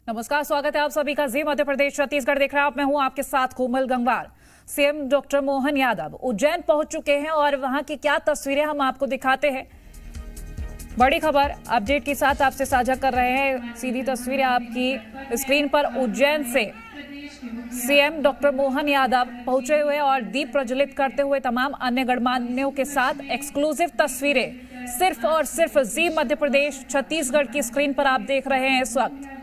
नमस्कार, स्वागत है आप सभी का जी मध्य प्रदेश छत्तीसगढ़ देख रहे हैं आप। मैं हूं आपके साथ कोमल गंगवार। सीएम डॉक्टर मोहन यादव उज्जैन पहुंच चुके हैं और वहां की क्या तस्वीरें हम आपको दिखाते हैं। बड़ी खबर अपडेट के साथ आपसे साझा कर रहे हैं। सीधी तस्वीरें आपकी स्क्रीन पर। उज्जैन से सीएम डॉक्टर मोहन यादव पहुंचे हुए और दीप प्रज्वलित करते हुए तमाम अन्य गणमान्यों के साथ एक्सक्लूसिव तस्वीरें सिर्फ और सिर्फ जी मध्य प्रदेश छत्तीसगढ़ की स्क्रीन पर आप देख रहे हैं इस वक्त।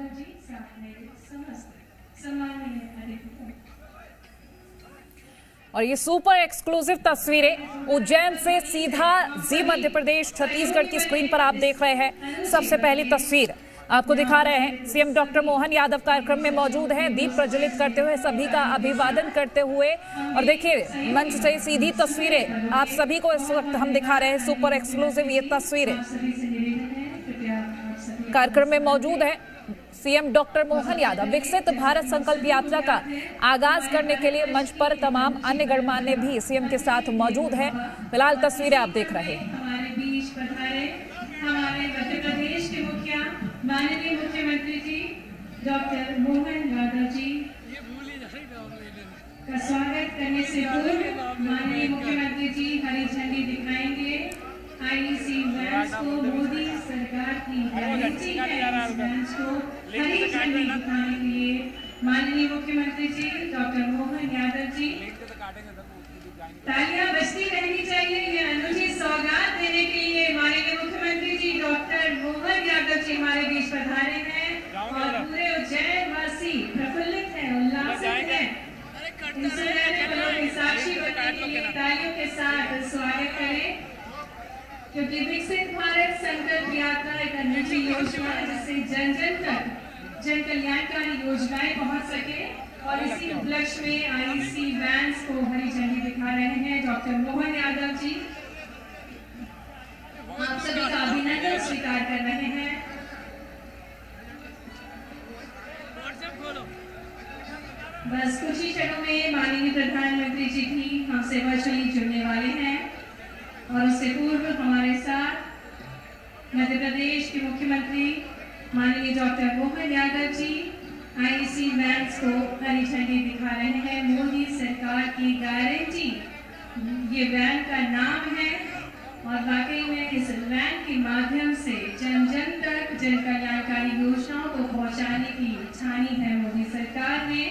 और ये सुपर एक्सक्लूसिव तस्वीरें उज्जैन से सीधा जी मध्य प्रदेश छत्तीसगढ़ की स्क्रीन पर आप देख रहे हैं। सबसे पहली तस्वीर आपको दिखा रहे हैं। सीएम डॉक्टर मोहन यादव कार्यक्रम में मौजूद हैं, दीप प्रज्वलित करते हुए सभी का अभिवादन करते हुए। और देखिए मंच से सीधी तस्वीरें आप सभी को इस वक्त हम दिखा रहे हैं। सुपर एक्सक्लूसिव ये तस्वीरें कार्यक्रम में मौजूद है। सीएम डॉक्टर मोहन यादव विकसित भारत संकल्प यात्रा का आगाज करने के लिए मंच पर तमाम अन्य गणमान्य भी सीएम के साथ मौजूद हैं। फिलहाल तस्वीरें आप देख रहे हैं। हमारे बीच पधारे हमारे मध्य प्रदेश के माननीय मुख्यमंत्री जी डॉक्टर मोहन यादव जी का स्वागत करने से पूर्व माननीय मुख्यमंत्री जी हरी झंडी दिखाएंगे। आईईसी वैन्स को मोदी सरकार की गारंटी है। वैन्स को हरी झंडी दिखाने के लिए माननीय मुख्यमंत्री जी डॉक्टर मोहन यादव जी। तालियां बजती रहनी चाहिए ये अनूठी सौगात देने के लिए माननीय मुख्यमंत्री जी डॉक्टर मोहन यादव जी हमारे बीच पधारे हैं और पूरे उज्जैन वासी प्रफुल्लित हैं, उल्लासित हैं। साक्षी बनने के लिए तालियों के साथ स्वागत करें, क्योंकि विकसित भारत संकल्प यात्रा एक अनूठी योजना है जिससे जन जन तक जन कल्याणकारी योजनाएं पहुंच सके। और इसी उपलक्ष्य में आईईसी वैन्स को हरी झंडी दिखा रहे हैं डॉक्टर मोहन यादव जी। आप सभी का अभिनंदन स्वीकार कर रहे हैं। बस कुछ ही क्षणों में माननीय प्रधानमंत्री जी भी हमसे वर्चुअली जुड़ने वाले हैं और उससे पूर्व हमारे साथ मध्य प्रदेश के मुख्यमंत्री माननीय doctor Mohan Yadav ji IEC vans को हरी झंडी दिखा रहे हैं। मोदी सरकार की गारंटी ये वैन का नाम है और वाकई में इस वैन के माध्यम से जन जन तक जन कल्याणकारी योजनाओं को पहुंचाने की ठानी है मोदी सरकार ने।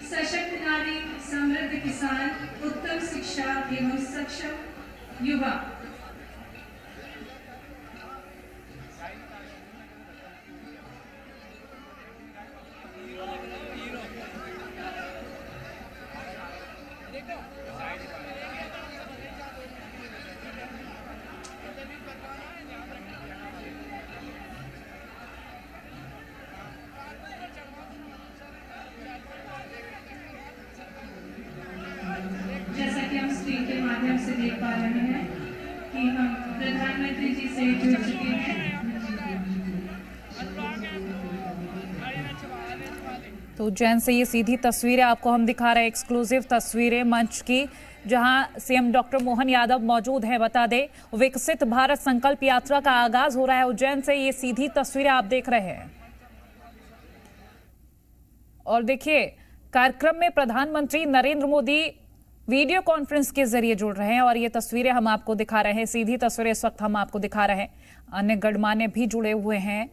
सशक्त नारी, समृद्ध किसान, उत्तम शिक्षा एवं सक्षम युवा। स्क्रीन के माध्यम से देख पा रहे हैं कि हम प्रधानमंत्री जी से जुड़ चुके हैं। तो उज्जैन से ये सीधी तस्वीरें आपको हम दिखा रहे हैं, एक्सक्लूसिव तस्वीरें मंच की, जहां सीएम डॉक्टर मोहन यादव मौजूद हैं। बता दें विकसित भारत संकल्प यात्रा का आगाज हो रहा है उज्जैन से। ये सीधी तस्वीरें आप देख रहे हैं और देखिए कार्यक्रम में प्रधानमंत्री नरेंद्र मोदी वीडियो कॉन्फ्रेंस के जरिए जुड़ रहे हैं और ये तस्वीरें हम आपको दिखा रहे हैं। सीधी तस्वीरें इस वक्त हम आपको दिखा रहे हैं। अन्य गणमान्य भी जुड़े हुए हैं।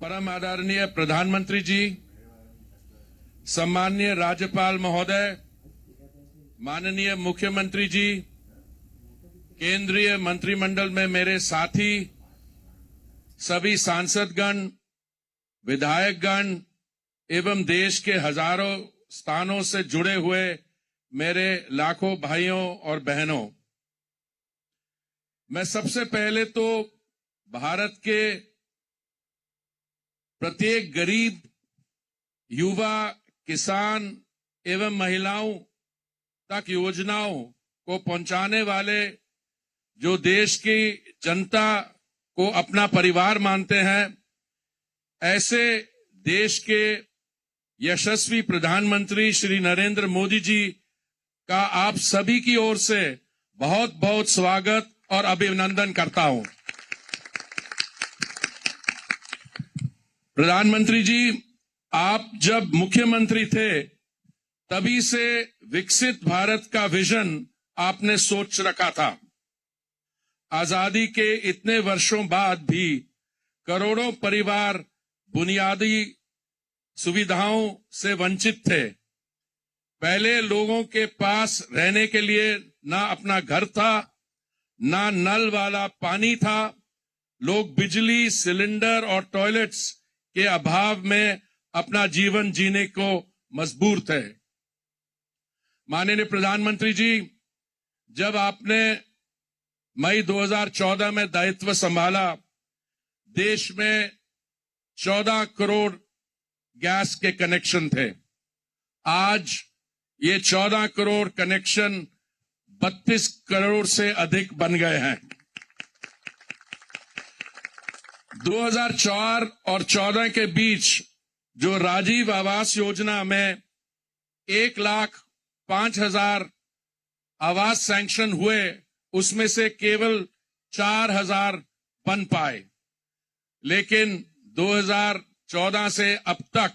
परम आदरणीय प्रधानमंत्री जी, सम्माननीय राज्यपाल महोदय, माननीय मुख्यमंत्री जी, केंद्रीय मंत्रिमंडल में मेरे साथी, सभी सांसदगण, विधायकगण एवं देश के हजारों स्थानों से जुड़े हुए मेरे लाखों भाइयों और बहनों, मैं सबसे पहले तो भारत के प्रत्येक गरीब, युवा, किसान एवं महिलाओं तक योजनाओं को पहुंचाने वाले जो देश की जनता को अपना परिवार मानते हैं, ऐसे देश के यशस्वी प्रधानमंत्री श्री नरेंद्र मोदी जी का आप सभी की ओर से बहुत बहुत स्वागत और अभिनंदन करता हूं। प्रधानमंत्री जी, आप जब मुख्यमंत्री थे तभी से विकसित भारत का विजन आपने सोच रखा था। आजादी के इतने वर्षों बाद भी करोड़ों परिवार बुनियादी सुविधाओं से वंचित थे। पहले लोगों के पास रहने के लिए ना अपना घर था, ना नल वाला पानी था। लोग बिजली, सिलेंडर और टॉयलेट्स के अभाव में अपना जीवन जीने को मजबूर थे। माननीय प्रधानमंत्री जी, जब आपने मई 2014 में दायित्व संभाला, देश में 14 करोड़ गैस के कनेक्शन थे। आज ये 14 करोड़ कनेक्शन 32 करोड़ से अधिक बन गए हैं। 2004 और 14 के बीच जो राजीव आवास योजना में 1,05,000 आवास सैंक्शन हुए, उसमें से केवल 4,000 बन पाए। लेकिन 2014 से अब तक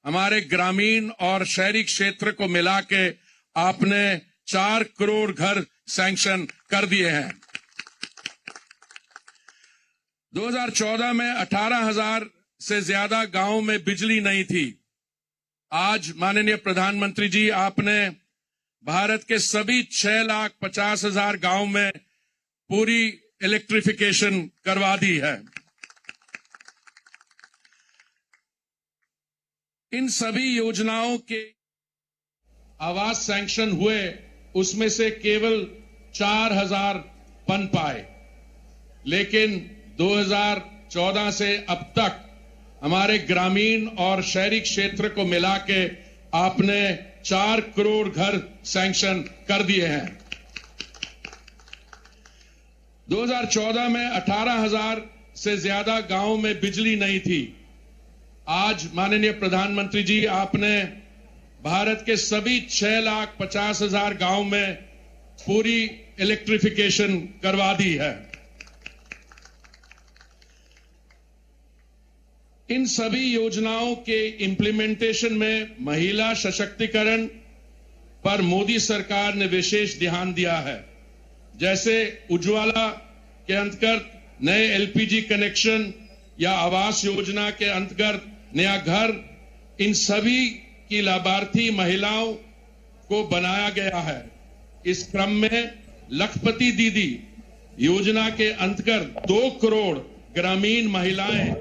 हमारे ग्रामीण और शहरी क्षेत्र को मिला के आपने 4 करोड़ घर सैंक्शन कर दिए हैं। 2014 में 18,000 से ज्यादा गांवों में बिजली नहीं थी। आज माननीय प्रधानमंत्री जी, आपने भारत के सभी 6,50,000 गांव में पूरी इलेक्ट्रिफिकेशन करवा दी है। इन सभी योजनाओं के आवास सैंक्शन हुए, उसमें से केवल 4,000 बन पाए। लेकिन 2014 से अब तक हमारे ग्रामीण और शहरी क्षेत्र को मिला के आपने 4 करोड़ घर सैंक्शन कर दिए हैं। 2014 में 18,000 से ज्यादा गांवों में बिजली नहीं थी। आज माननीय प्रधानमंत्री जी, आपने भारत के सभी 6,50,000 गांव में पूरी इलेक्ट्रिफिकेशन करवा दी है। इन सभी योजनाओं के इंप्लीमेंटेशन में महिला सशक्तिकरण पर मोदी सरकार ने विशेष ध्यान दिया है। जैसे उज्ज्वला के अंतर्गत नए एलपीजी कनेक्शन या आवास योजना के अंतर्गत नया घर, इन सभी की लाभार्थी महिलाओं को बनाया गया है। इस क्रम में लखपति दीदी योजना के अंतर्गत 2 करोड़ ग्रामीण महिलाएं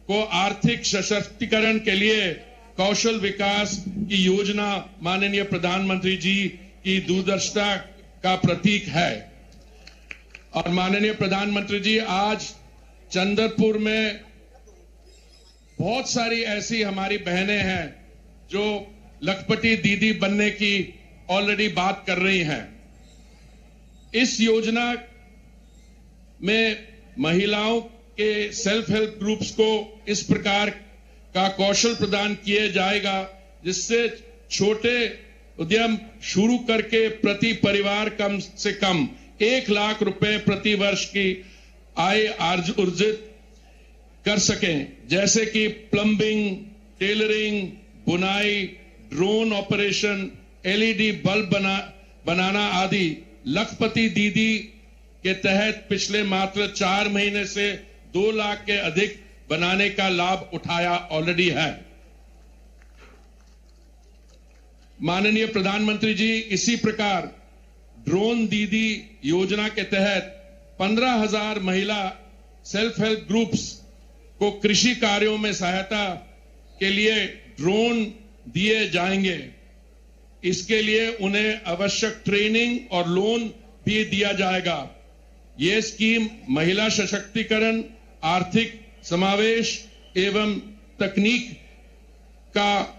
को आर्थिक सशक्तिकरण के लिए कौशल विकास की योजना माननीय प्रधानमंत्री जी की दूरदर्शिता का प्रतीक है। और माननीय प्रधानमंत्री जी, आज चंद्रपुर में बहुत सारी ऐसी हमारी बहनें हैं जो लखपति दीदी बनने की ऑलरेडी बात कर रही हैं। इस योजना में महिलाओं के सेल्फ हेल्प ग्रुप्स को इस प्रकार का कौशल प्रदान किया जाएगा जिससे छोटे उद्यम शुरू करके प्रति परिवार कम से कम 1 लाख रुपए प्रति वर्ष की आय अर्जित कर सकें। जैसे कि प्लम्बिंग, टेलरिंग, बुनाई, ड्रोन ऑपरेशन, एलईडी बल्ब बनाना आदि। लखपति दीदी के तहत पिछले मात्र 4 महीने से 2 लाख के अधिक बनाने का लाभ उठाया ऑलरेडी है। माननीय प्रधानमंत्री जी, इसी प्रकार ड्रोन दीदी योजना के तहत 15,000 महिला सेल्फ हेल्प ग्रुप्स को कृषि कार्यों में सहायता के लिए ड्रोन दिए जाएंगे। इसके लिए उन्हें आवश्यक ट्रेनिंग और लोन भी दिया जाएगा। ये स्कीम महिला सशक्तिकरण, आर्थिक समावेश एवं तकनीक का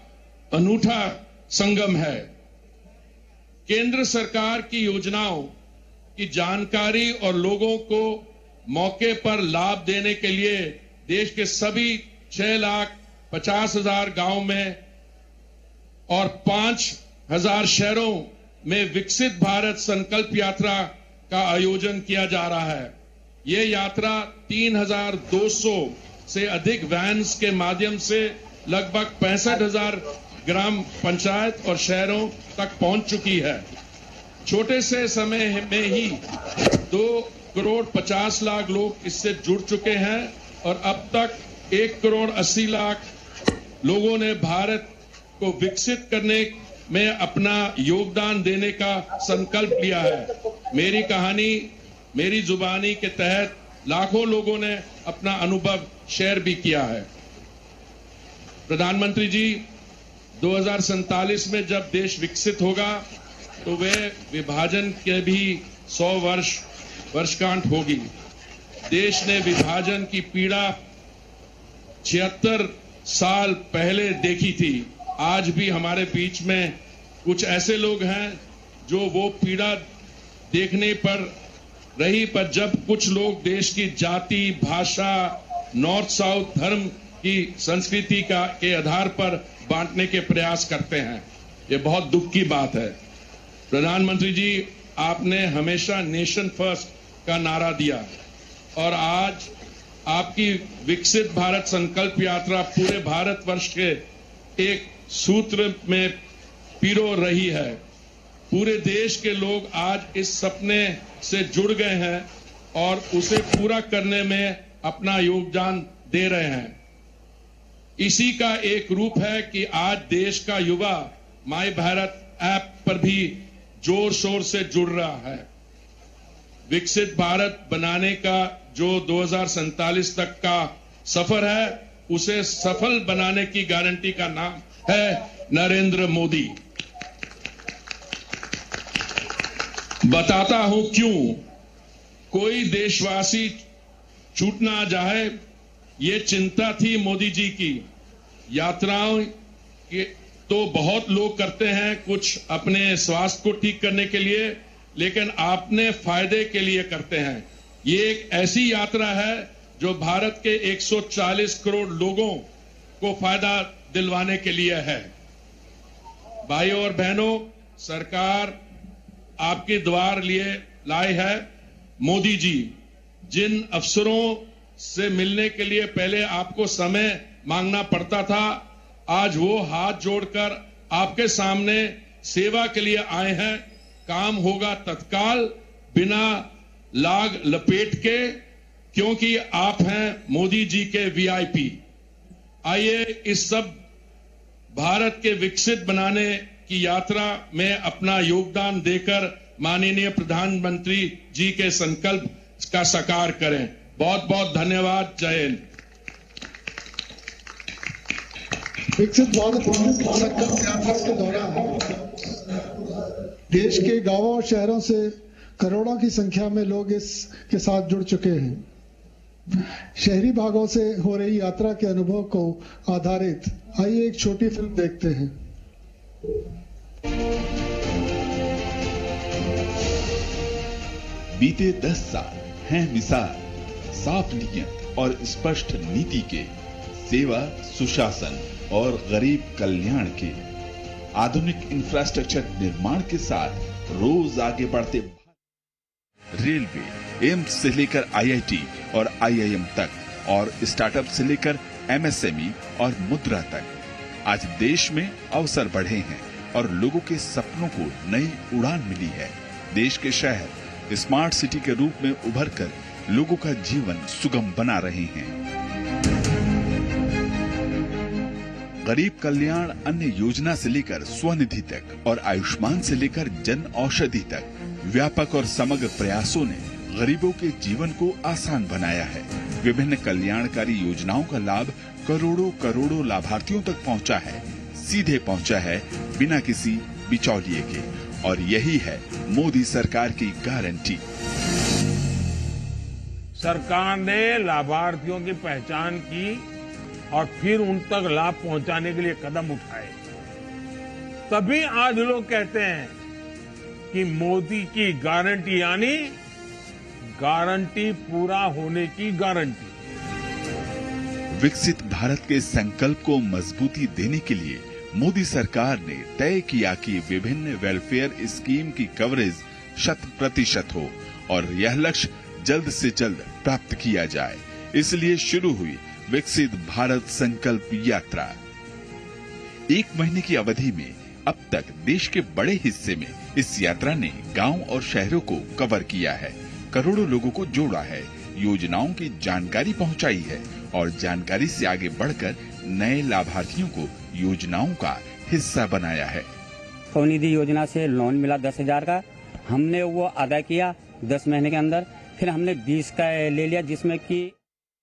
अनूठा संगम है। केंद्र सरकार की योजनाओं की जानकारी और लोगों को मौके पर लाभ देने के लिए देश के सभी 6,50,000 गांव में और 5,000 शहरों में विकसित भारत संकल्प यात्रा का आयोजन किया जा रहा है। ये यात्रा 3,200 से अधिक वैन्स के माध्यम से लगभग 65,000 ग्राम पंचायत और शहरों तक पहुंच चुकी है। छोटे से समय में ही 2,50,00,000 लोग इससे जुड़ चुके हैं और अब तक 1,80,00,000 लोगों ने भारत को विकसित करने में अपना योगदान देने का संकल्प लिया है। मेरी कहानी मेरी जुबानी के तहत लाखों लोगों ने अपना अनुभव शेयर भी किया है। प्रधानमंत्री जी, 2047 में जब देश विकसित होगा तो वह विभाजन के भी 100 वर्षगांठ होगी। देश ने विभाजन की पीड़ा 76 साल पहले देखी थी। आज भी हमारे बीच में कुछ ऐसे लोग हैं जो वो पीड़ा देखने पर रही, पर जब कुछ लोग देश की जाति, भाषा, नॉर्थ साउथ, धर्म की संस्कृति के आधार पर बांटने के प्रयास करते हैं, ये बहुत दुख की बात है। प्रधानमंत्री जी, आपने हमेशा नेशन फर्स्ट का नारा दिया और आज आपकी विकसित भारत संकल्प यात्रा पूरे भारतवर्ष के एक सूत्र में पिरो रही है। पूरे देश के लोग आज इस सपने से जुड़ गए हैं और उसे पूरा करने में अपना योगदान दे रहे हैं। इसी का एक रूप है कि आज देश का युवा माय भारत ऐप पर भी जोर शोर से जुड़ रहा है। विकसित भारत बनाने का जो 2047 तक का सफर है, उसे सफल बनाने की गारंटी का नाम है नरेंद्र मोदी। बताता हूं क्यों। कोई देशवासी छूट ना जाए, ये चिंता थी मोदी जी की। यात्राओं के तो बहुत लोग करते हैं कुछ अपने स्वास्थ्य को ठीक करने के लिए, लेकिन आपने फायदे के लिए करते हैं। ये एक ऐसी यात्रा है जो भारत के 140 करोड़ लोगों को फायदा दिलवाने के लिए है। भाइयों और बहनों, सरकार आपके द्वार लिए लाए है। मोदी जी, जिन अफसरों से मिलने के लिए पहले आपको समय मांगना पड़ता था, आज वो हाथ जोड़कर आपके सामने सेवा के लिए आए हैं। काम होगा तत्काल, बिना लाग लपेट के, क्योंकि आप हैं मोदी जी के वीआईपी। आइए इस सब भारत के विकसित बनाने की यात्रा में अपना योगदान देकर माननीय प्रधानमंत्री जी के संकल्प का साकार करें। बहुत बहुत धन्यवाद। जय हिंद। विकसित भारत संकल्प यात्रा के दौरान देश के गांवों और शहरों से करोड़ों की संख्या में लोग इसके साथ जुड़ चुके हैं। शहरी भागों से हो रही यात्रा के अनुभव को आधारित आइए एक छोटी फिल्म देखते हैं। बीते 10 साल हैं मिसाल साफ नीयत और स्पष्ट नीति के, सेवा, सुशासन और गरीब कल्याण के। आधुनिक इंफ्रास्ट्रक्चर निर्माण के साथ रोज आगे बढ़ते रेलवे, एम्स से लेकर आईआईटी और आईआईएम तक, और स्टार्टअप से लेकर एमएसएमई और मुद्रा तक, आज देश में अवसर बढ़े हैं और लोगों के सपनों को नई उड़ान मिली है। देश के शहर स्मार्ट सिटी के रूप में उभरकर लोगों का जीवन सुगम बना रहे हैं। गरीब कल्याण अन्न योजना से लेकर स्वनिधि तक और आयुष्मान से लेकर जन औषधि तक व्यापक और समग्र प्रयासों ने गरीबों के जीवन को आसान बनाया है। विभिन्न कल्याणकारी योजनाओं का लाभ करोड़ों करोड़ों लाभार्थियों तक पहुंचा है, सीधे पहुंचा है बिना किसी बिचौलिए के, और यही है मोदी सरकार की गारंटी। सरकार ने लाभार्थियों की पहचान की और फिर उन तक लाभ पहुंचाने के लिए कदम उठाए। तभी आज लोग कहते हैं कि मोदी की गारंटी यानी गारंटी पूरा होने की गारंटी। विकसित भारत के संकल्प को मजबूती देने के लिए मोदी सरकार ने तय किया कि विभिन्न वेलफेयर स्कीम की कवरेज 100% हो और यह लक्ष्य जल्द से जल्द प्राप्त किया जाए। इसलिए शुरू हुई विकसित भारत संकल्प यात्रा। 1 महीने की अवधि में अब तक देश के बड़े हिस्से में इस यात्रा ने गांव और शहरों को कवर किया है, करोड़ों लोगों को जोड़ा है, योजनाओं की जानकारी पहुंचाई है और जानकारी से आगे बढ़कर नए लाभार्थियों को योजनाओं का हिस्सा बनाया है। स्वनिधि योजना से लोन मिला 10,000 का, हमने वो अदा किया 10 महीने के अंदर। फिर हमने 20 का ले लिया, जिसमें कि